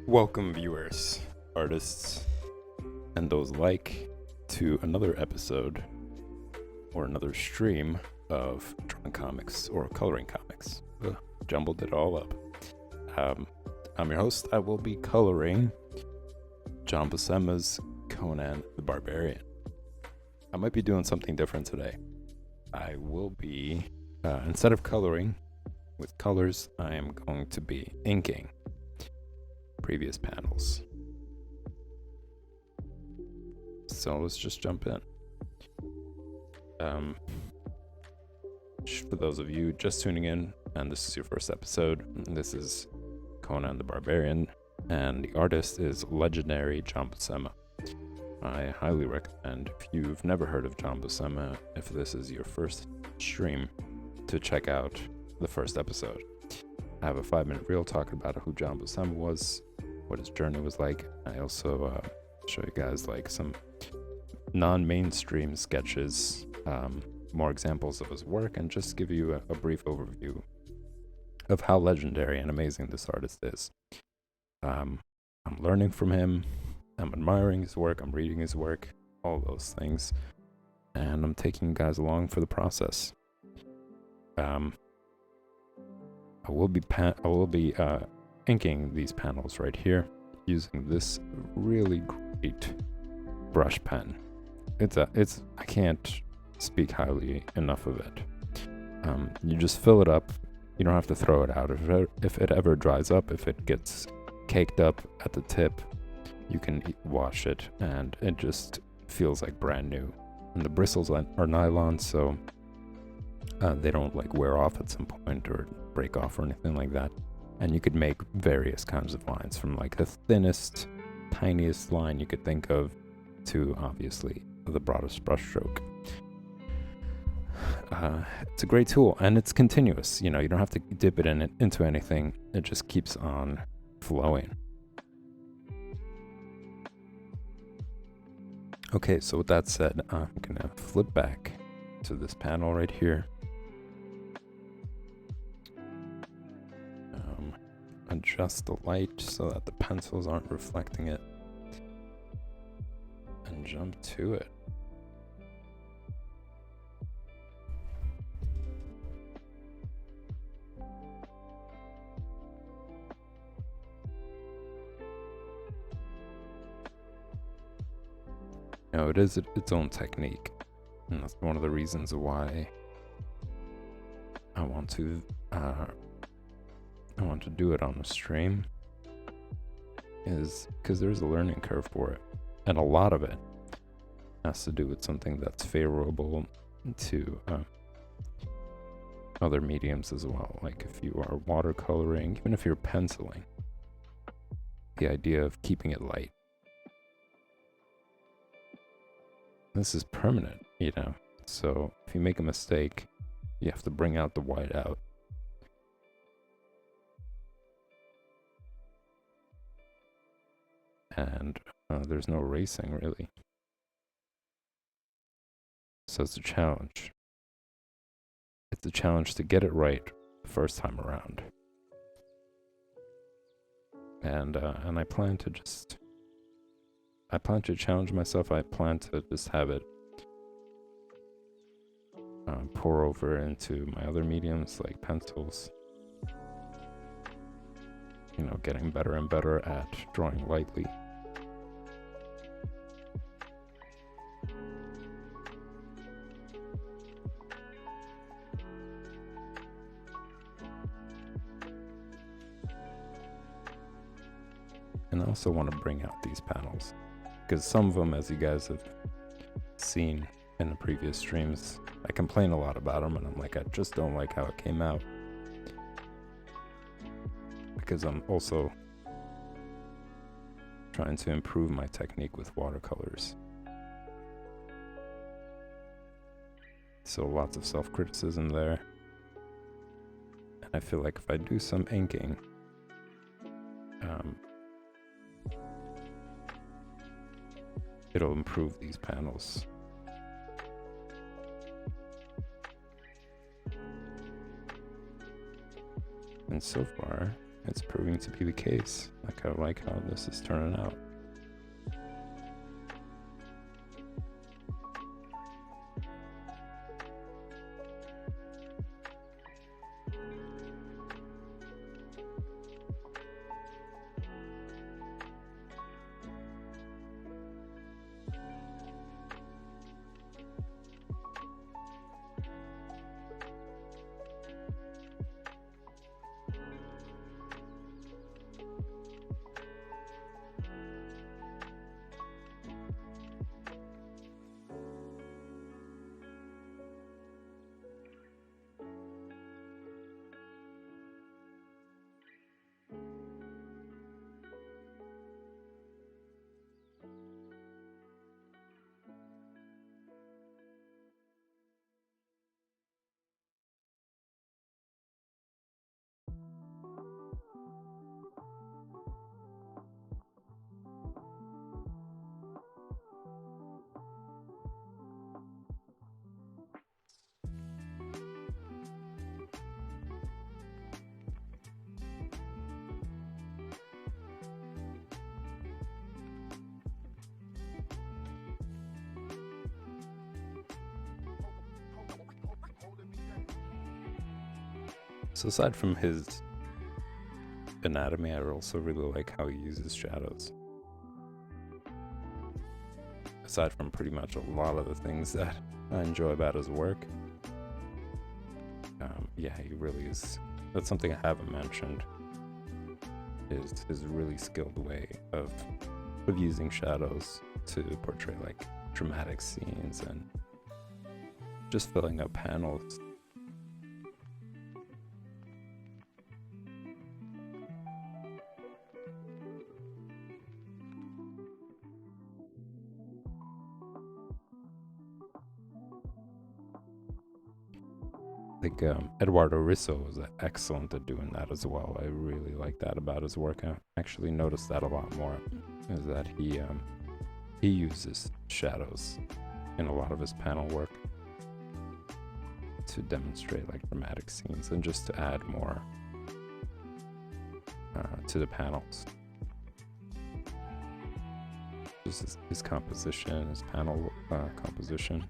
Welcome, viewers, artists, and those like, to another episode or another stream of drawing comics or coloring comics. Jumbled it all up. I'm your host. I will be coloring John Buscema's Conan the Barbarian. I might be doing something different today. I will be, instead of coloring with colors, I am going to be inking previous panels. So let's just jump in. For those of you just tuning in, and this is your first episode, this is Conan the Barbarian, and the artist is legendary John Buscema. I highly recommend, if you've never heard of John Buscema, if this is your first stream, to check out the first episode. I have a 5-minute reel talking about who John Buscema was, what his journey was like. I also show you guys like some non-mainstream sketches, more examples of his work, and just give you a brief overview of how legendary and amazing this artist is. I'm learning from him, I'm admiring his work, I'm reading his work, all those things, and I'm taking you guys along for the process. I will be inking these panels right here using this really great brush pen. I can't speak highly enough of it. You just fill it up. You don't have to throw it out. If it ever dries up, if it gets caked up at the tip, you can wash it, and it just feels like brand new. And the bristles are nylon, so they don't like wear off at some point or break off or anything like that. And you could make various kinds of lines, from like the thinnest, tiniest line you could think of to obviously the broadest brushstroke. It's a great tool, and it's continuous. You don't have to dip it into anything. It just keeps on flowing. Okay, so with that said, I'm gonna flip back to this panel right here. Adjust the light so that the pencils aren't reflecting it, and jump to it. It is its own technique, and that's one of the reasons why I want to do it on a stream, is because there's a learning curve for it, and a lot of it has to do with something that's favorable to other mediums as well. Like if you are watercoloring, even if you're penciling, the idea of keeping it light. This is permanent, so if you make a mistake, you have to bring out the white out. And there's no erasing, really. So it's a challenge. It's a challenge to get it right the first time around. And I plan to challenge myself. I plan to just have it pour over into my other mediums like pencils. Getting better and better at drawing lightly. And I also want to bring out these panels. Because some of them, as you guys have seen in the previous streams, I complain a lot about them, and I'm like, I just don't like how it came out. Because I'm also trying to improve my technique with watercolors. So lots of self-criticism there. And I feel like if I do some inking, it'll improve these panels. And so far, it's proving to be the case. I kind of like how this is turning out. So aside from his anatomy, I also really like how he uses shadows. Aside from pretty much a lot of the things that I enjoy about his work, yeah, he really is. That's something I haven't mentioned, is his really skilled way of using shadows to portray like dramatic scenes and just filling up panels. Like Eduardo Risso was excellent at doing that as well. I really like that about his work. I actually noticed that a lot more, is that he uses shadows in a lot of his panel work to demonstrate like dramatic scenes and just to add more to the panels. Just his composition, his panel composition.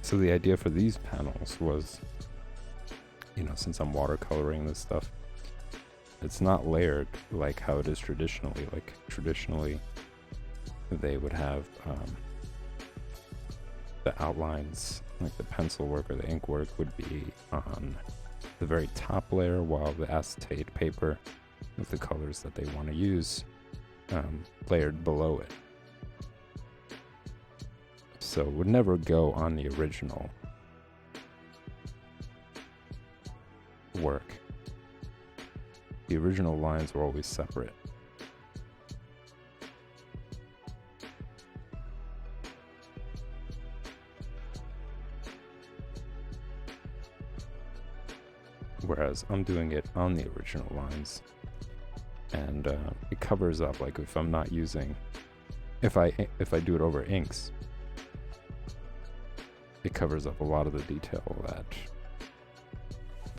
So the idea for these panels was, you know, since I'm watercoloring this stuff, it's not layered like how it is traditionally. Like traditionally, they would have the outlines, like the pencil work or the ink work would be on the very top layer, while the acetate paper with the colors that they want to use layered below it. So it would never go on the original work. The original lines were always separate. whereas I'm doing it on the original lines, and it covers up, like, if I'm not using, if I do it over inks, it covers up a lot of the detail that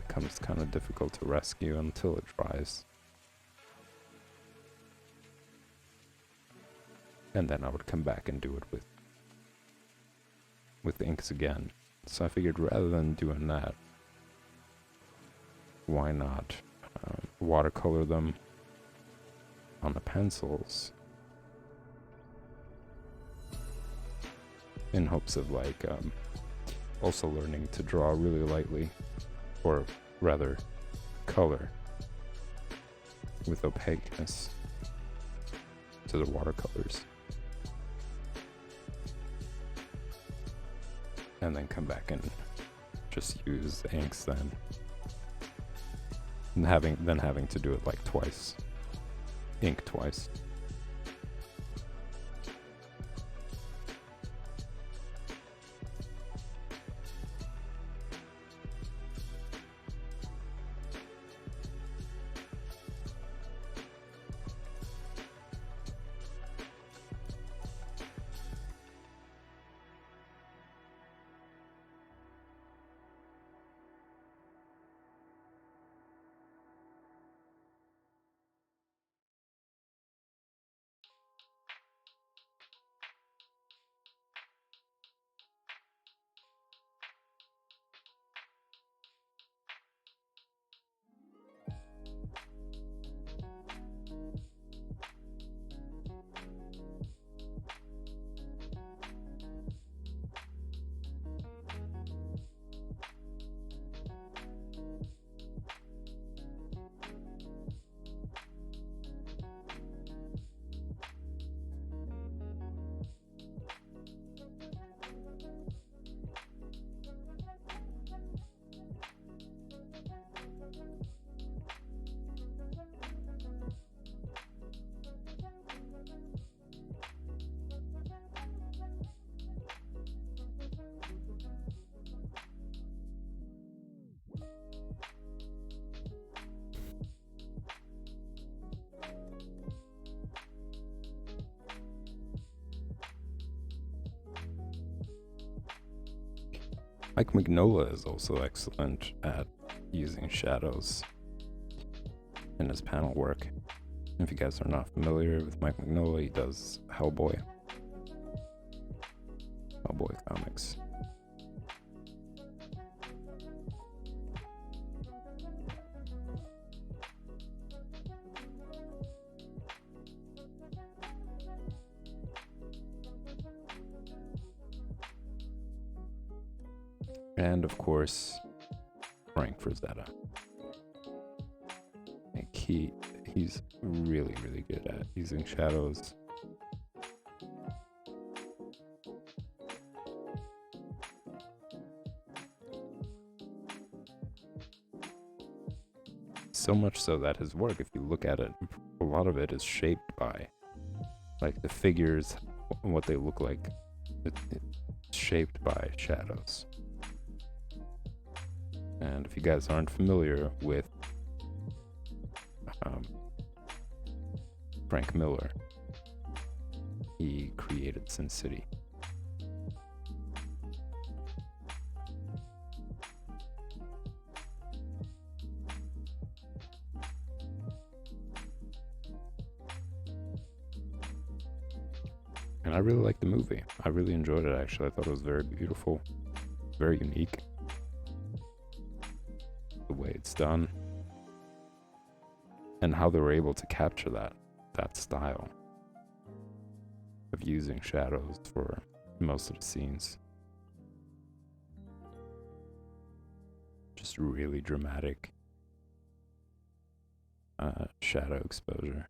becomes kind of difficult to rescue until it dries. And then I would come back and do it with inks again. So I figured, rather than doing that, why not watercolor them on the pencils, in hopes of, like, also learning to draw really lightly, or rather color with opaqueness to the watercolors, and then come back and just use the inks then, and having to do it like twice, ink twice. Mike Mignola is also excellent at using shadows in his panel work. If you guys are not familiar with Mike Mignola, he does Hellboy comics. And of course, Frank Frazetta. Like he's really, really good at using shadows. So much so that his work, if you look at it, a lot of it is shaped by, like, the figures, what they look like. It's shaped by shadows. And if you guys aren't familiar with Frank Miller, he created Sin City. And I really liked the movie. I really enjoyed it, actually. I thought it was very beautiful, very unique, the way it's done, and how they were able to capture that style of using shadows for most of the scenes. Just really dramatic shadow exposure.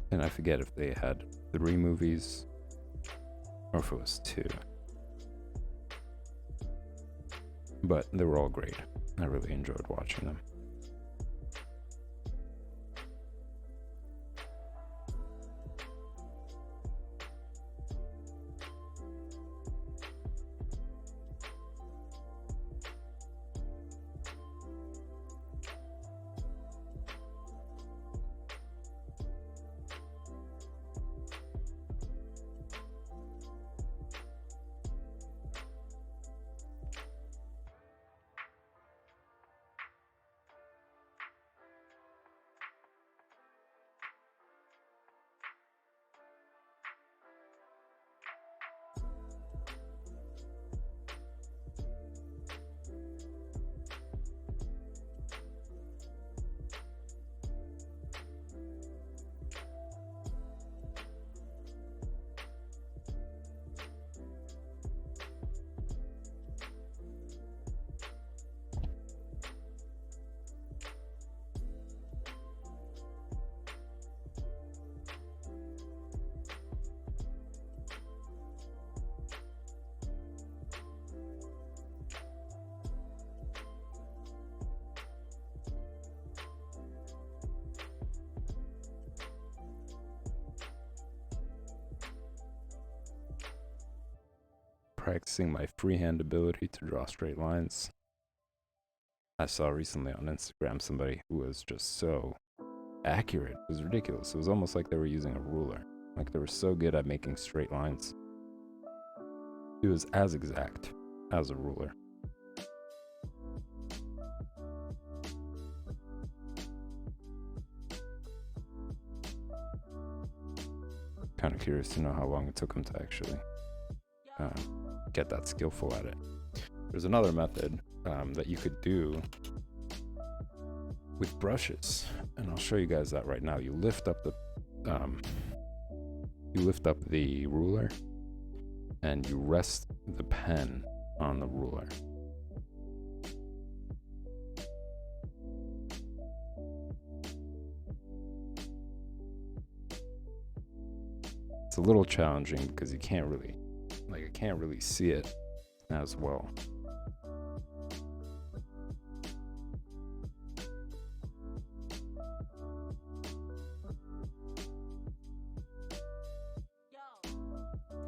And I forget if they had 3 movies or if it was 2. But they were all great. I really enjoyed watching them. Practicing my freehand ability to draw straight lines. I saw recently on Instagram somebody who was just so accurate. It was ridiculous. It was almost like they were using a ruler. Like they were so good at making straight lines. It was as exact as a ruler. Kind of curious to know how long it took him to actually get that skillful at it. There's another method that you could do with brushes, and I'll show you guys that right now. You lift up the ruler, and you rest the pen on the ruler. It's a little challenging because I can't really see it as well.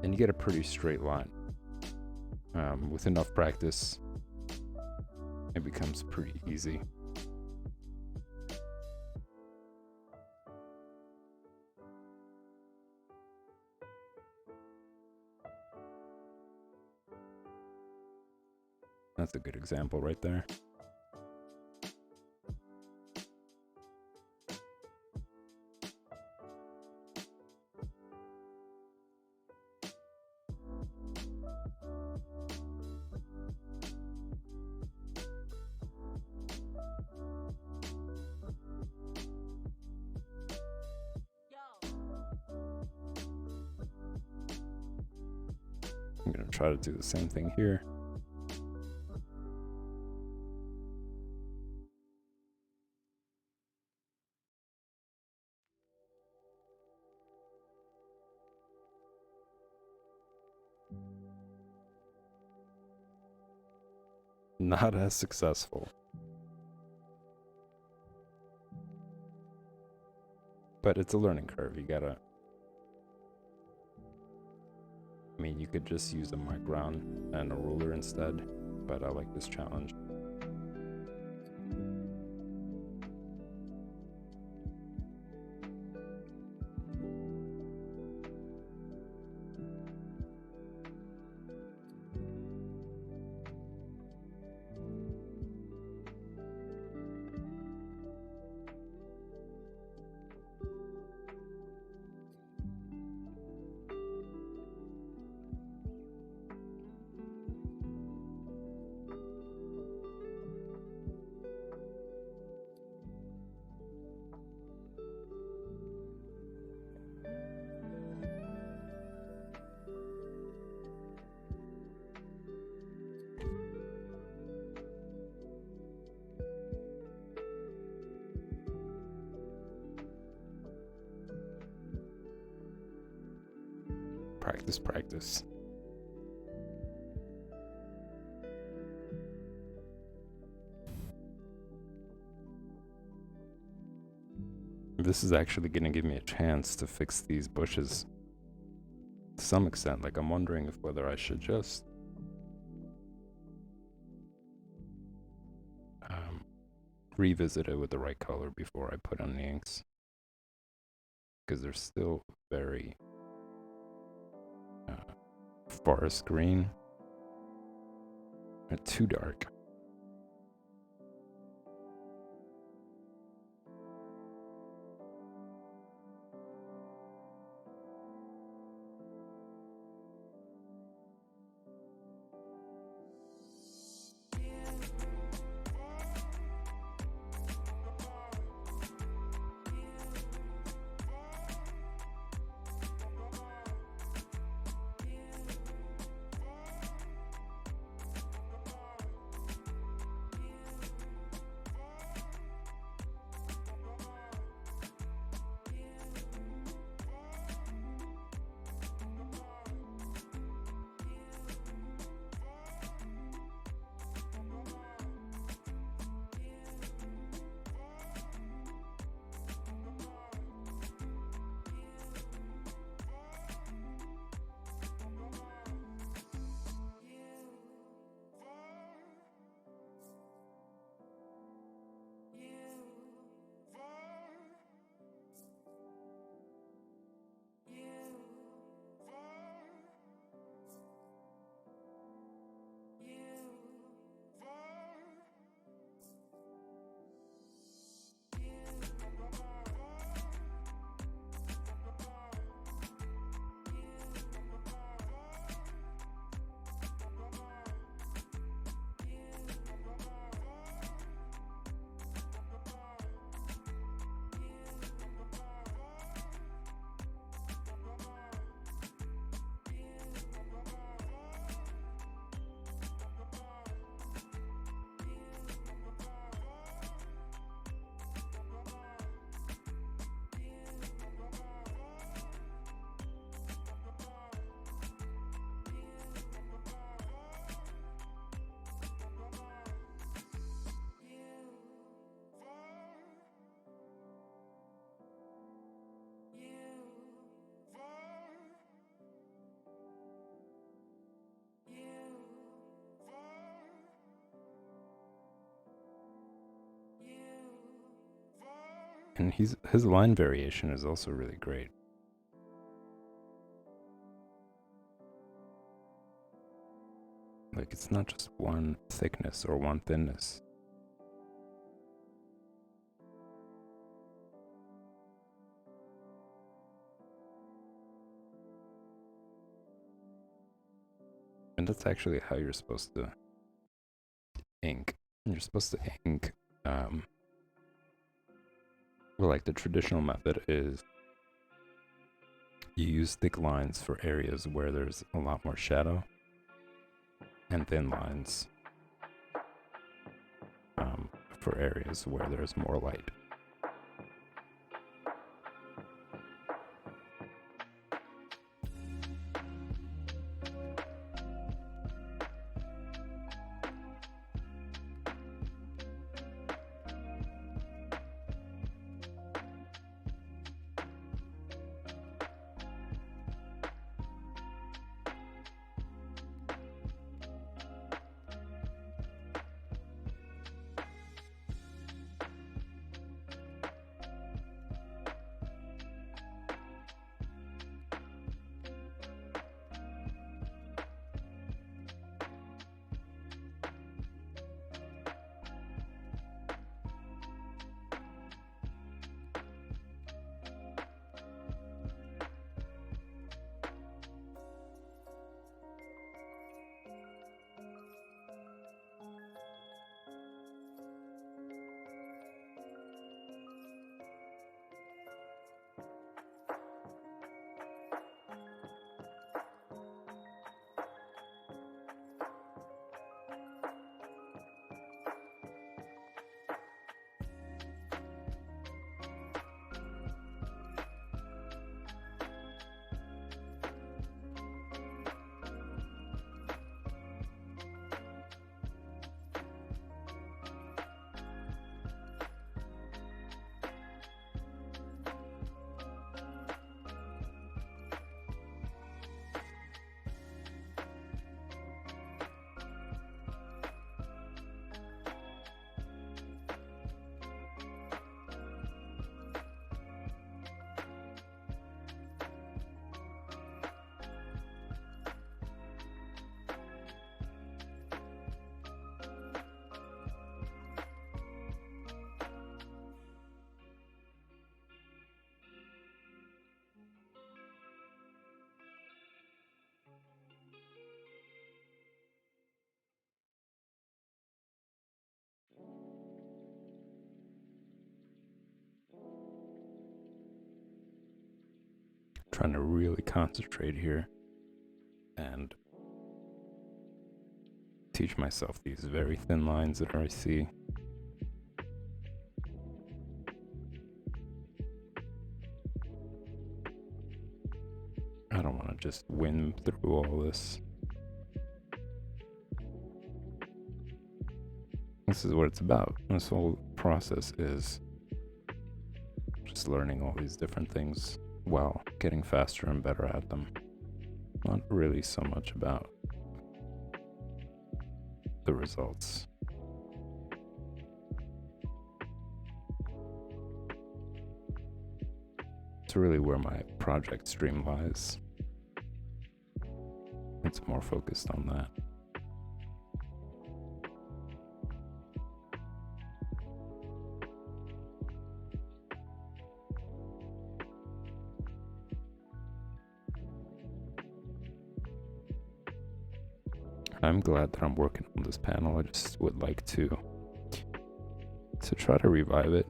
And you get a pretty straight line. With enough practice, it becomes pretty easy. That's a good example right there. I'm going to try to do the same thing here. Not as successful. But it's a learning curve. You could just use a micron and a ruler instead, but I like this challenge. Practice. this is actually going to give me a chance to fix these bushes to some extent. Like, I'm wondering if whether I should just revisit it with the right color before I put on the inks, because they're still very forest green. They're too dark. And his line variation is also really great. Like, it's not just one thickness or one thinness. And that's actually how you're supposed to ink. You're supposed to ink, well, like the traditional method is you use thick lines for areas where there's a lot more shadow, and thin lines for areas where there's more light. trying to really concentrate here and teach myself these very thin lines that I see. I don't want to just win through all this. This is what it's about. This whole process is just learning all these different things while getting faster and better at them. Not really so much about the results. It's really where my project stream lies. It's more focused on that. I'm glad that I'm working on this panel. I just would like to try to revive it.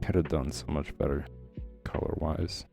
Could have done so much better color-wise.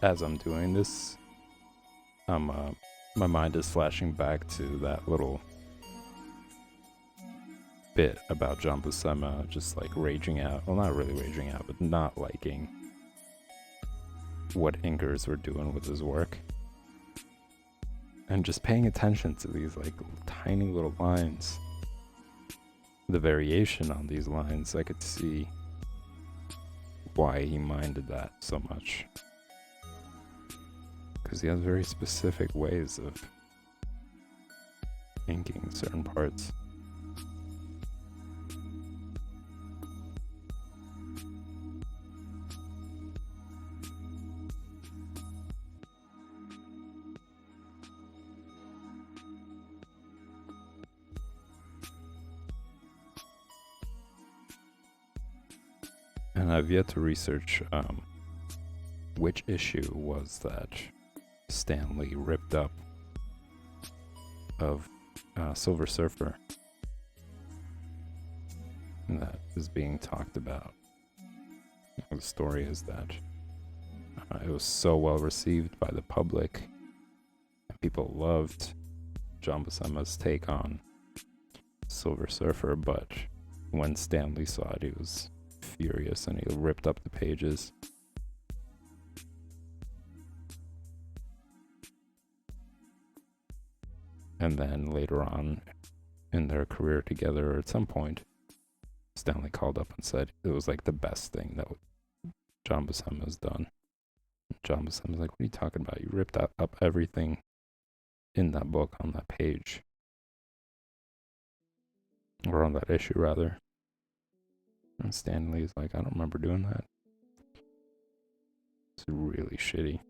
As I'm doing this, my mind is flashing back to that little bit about John Buscema just like raging out. Well, not really raging out, but not liking what inkers were doing with his work. And just paying attention to these like tiny little lines. The variation on these lines, I could see why he minded that so much. Because he has very specific ways of inking certain parts. And I've yet to research which issue was that Stan Lee ripped up of Silver Surfer that is being talked about. The story is that it was so well received by the public, and people loved John Buscema's take on Silver Surfer, but when Stan Lee saw it, he was furious and he ripped up the pages. And then later on in their career together, at some point, Stan Lee called up and said it was like the best thing that John Buscema has done. John Buscema was like, "What are you talking about? You ripped up everything in that book on that page." Or on that issue, rather. And Stan Lee's like, "I don't remember doing that." It's really shitty.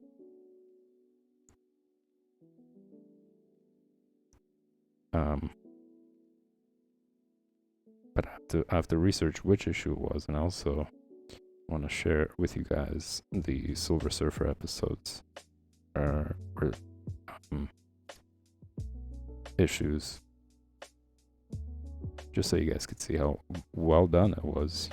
But I have to research which issue it was, and I also want to share with you guys the Silver Surfer episodes. issues, just so you guys could see how well done it was.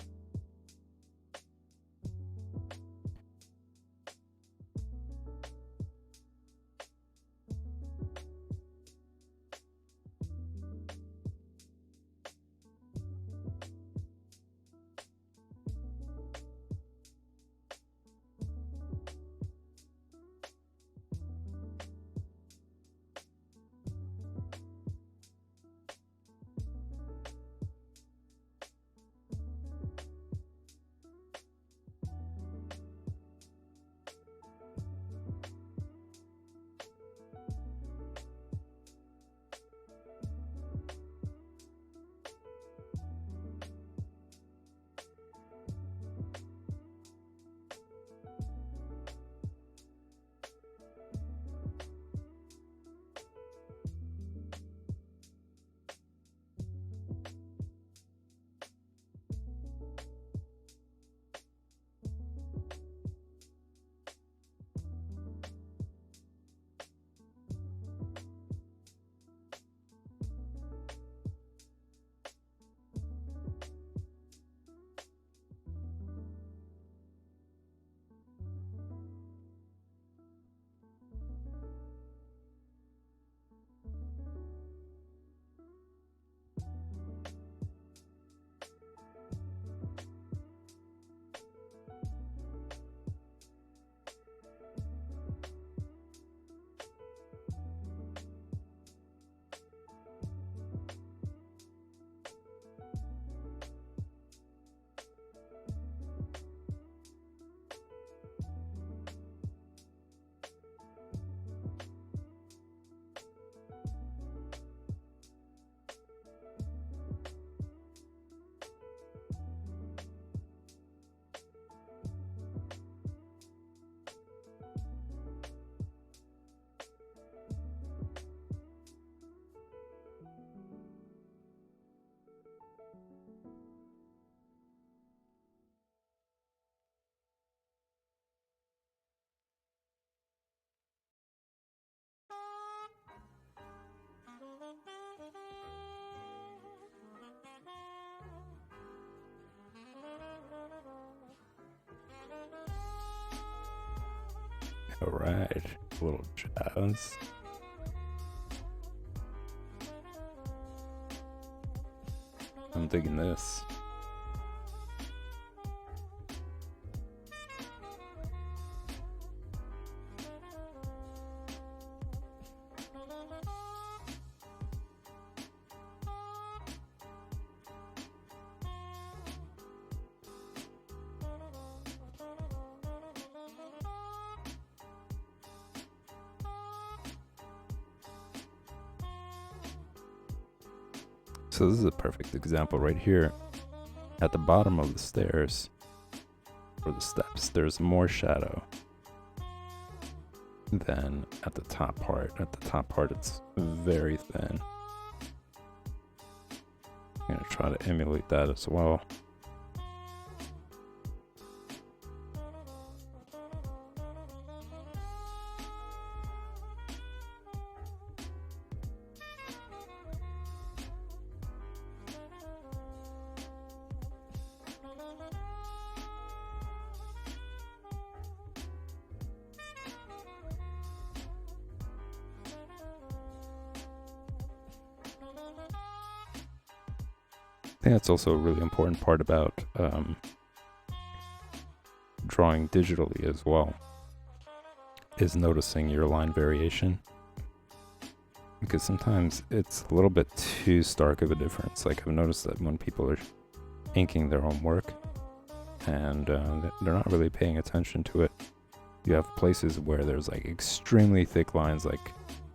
All right, a little jazz. I'm digging this. So this is a perfect example right here. At the bottom of the stairs, or the steps, there's more shadow than at the top part. At the top part, it's very thin. I'm gonna try to emulate that as well. I think that's also a really important part about drawing digitally as well, is noticing your line variation, because sometimes it's a little bit too stark of a difference. Like, I've noticed that when people are inking their own work and they're not really paying attention to it, you have places where there's like extremely thick lines, like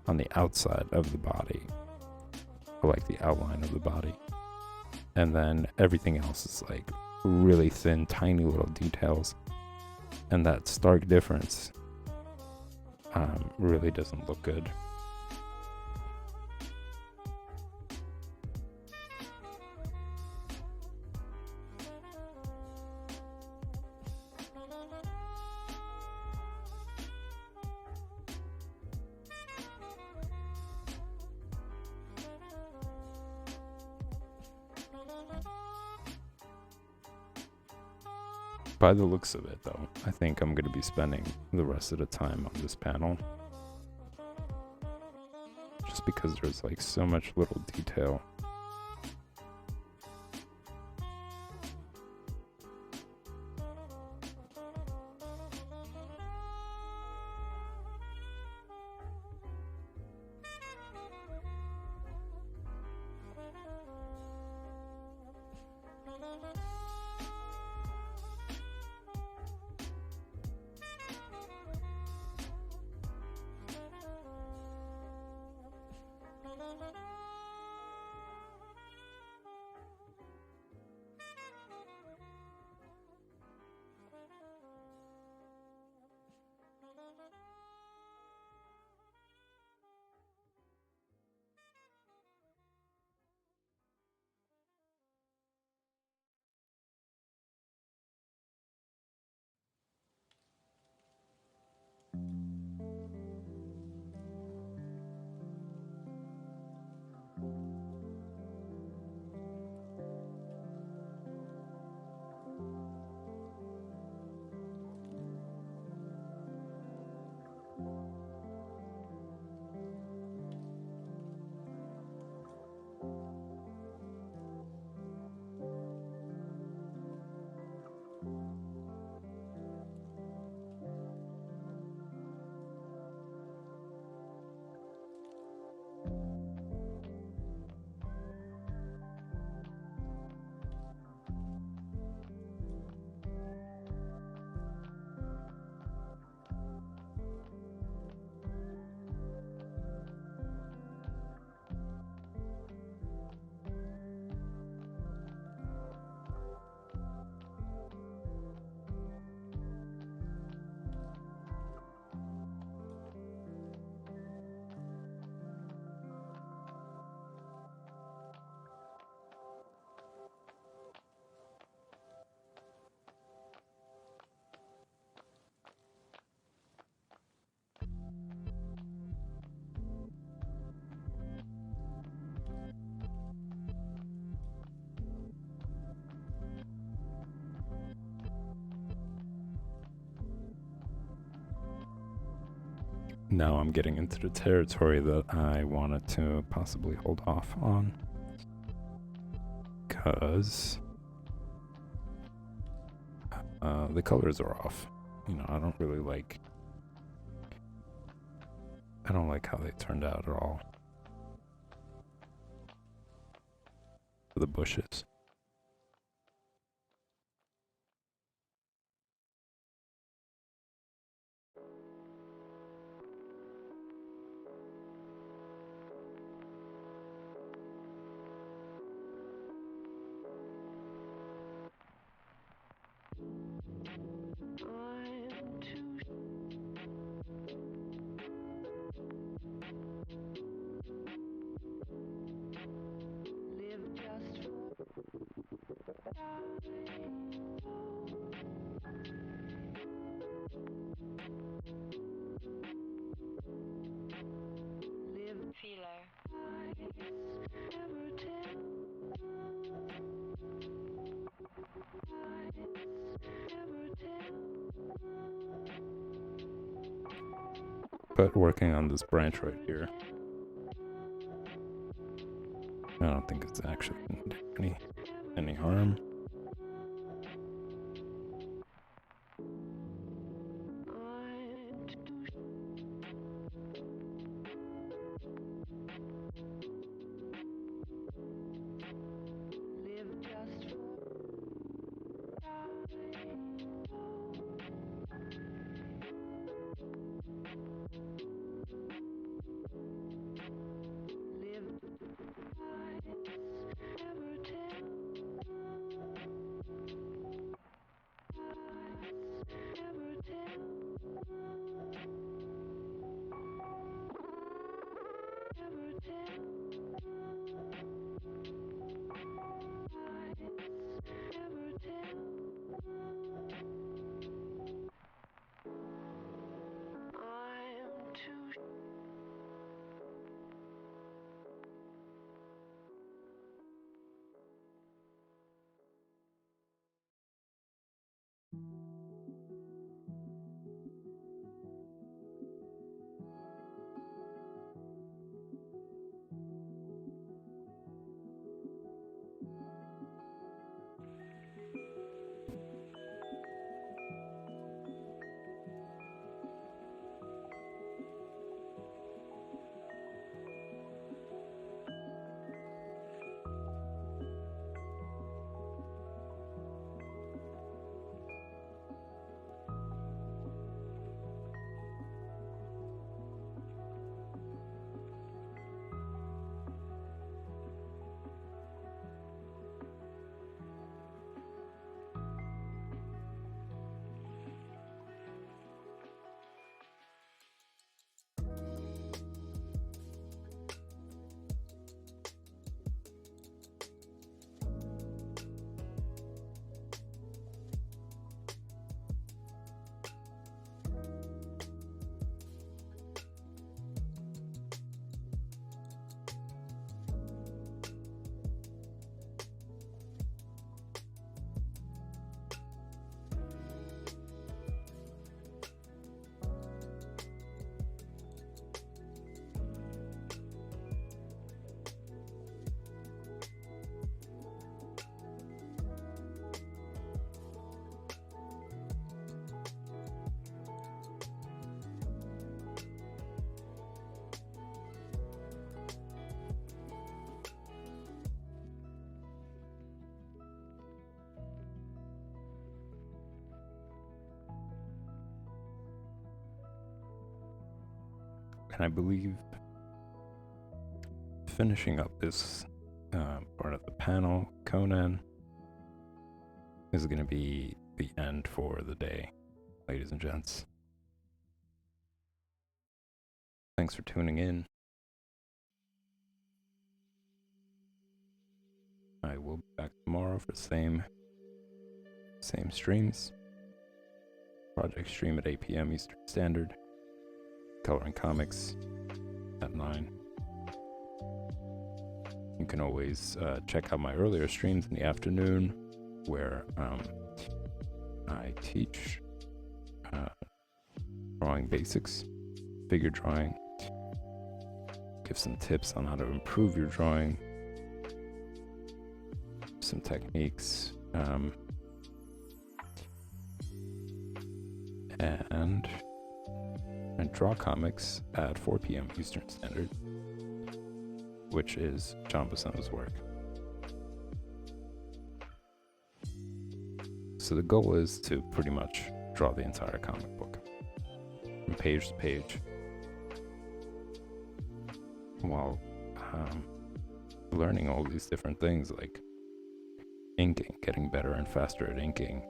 on the outside of the body, or like the outline of the body. And then everything else is like really thin, tiny little details. And that stark difference really doesn't look good. By the looks of it, though, I think I'm going to be spending the rest of the time on this panel. Just because there's like so much little detail. Now I'm getting into the territory that I wanted to possibly hold off on. Because the colors are off. You know, I don't like how they turned out at all. The bushes. But working on this branch right here, I don't think it's actually going to do any harm. And I believe finishing up this part of the panel, Conan, is going to be the end for the day, ladies and gents. Thanks for tuning in. I will be back tomorrow for the same streams. Project stream at 8 p.m. Eastern Standard. Coloring comics at 9. You can always check out my earlier streams in the afternoon, where I teach drawing basics, figure drawing, give some tips on how to improve your drawing, some techniques, and draw comics at 4 p.m. Eastern Standard, which is John Buscema's work. So the goal is to pretty much draw the entire comic book from page to page, while learning all these different things like inking, getting better and faster at inking,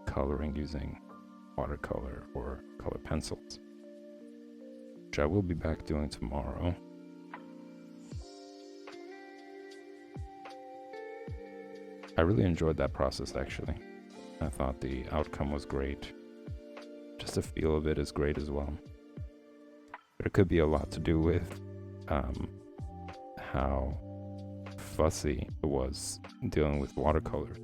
coloring using watercolor or color pencils, which I will be back doing tomorrow. I really enjoyed that process, actually. I thought the outcome was great. Just the feel of it is great as well. But it could be a lot to do with how fussy it was dealing with watercolor.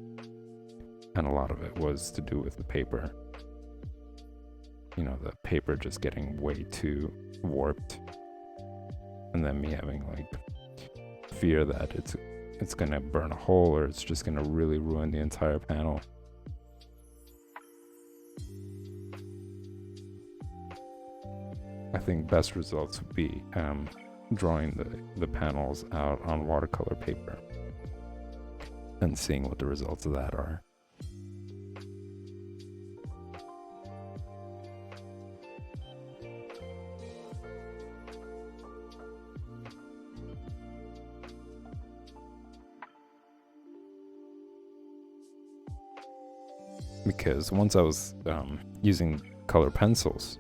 And a lot of it was to do with the paper. You know, the paper just getting way too warped. And then me having like fear that it's gonna burn a hole, or it's just gonna really ruin the entire panel. I think best results would be drawing the panels out on watercolor paper and seeing what the results of that are. Because once I was using color pencils,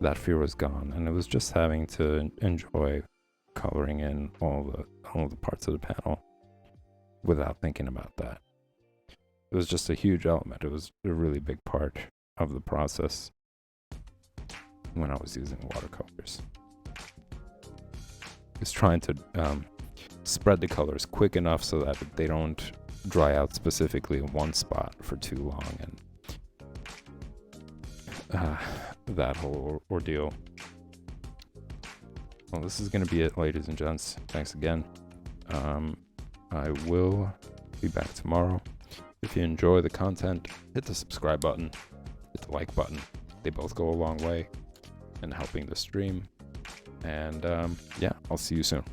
that fear was gone, and it was just having to enjoy coloring in all the parts of the panel without thinking about that. It was just a huge element. It was a really big part of the process when I was using watercolors. It's trying to spread the colors quick enough so that they don't dry out specifically in one spot for too long, and that whole ordeal. Well, this is going to be it, ladies and gents. Thanks again. I will be back tomorrow. If you enjoy the content, hit the subscribe button, hit the like button. They both go a long way in helping the stream. And yeah, I'll see you soon.